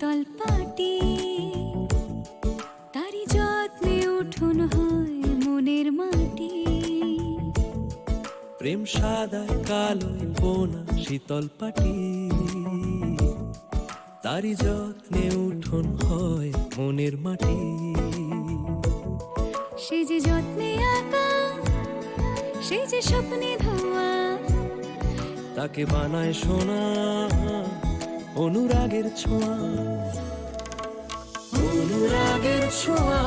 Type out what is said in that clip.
শীতল পাটি, তারি যত্নে উঠোন হয় মনের মাটি। প্রেম সাদায় কালোয় বোনা শীতল পাটি, তারি যত্নে উঠোন হয় মনের মাটি। সে যে যত্নে আঁকা, সে যে স্বপ্নে ধোয়া, তাকে বানায় সোনা অনুরাগের ছোঁয়া, অনুরাগের ছোঁয়া।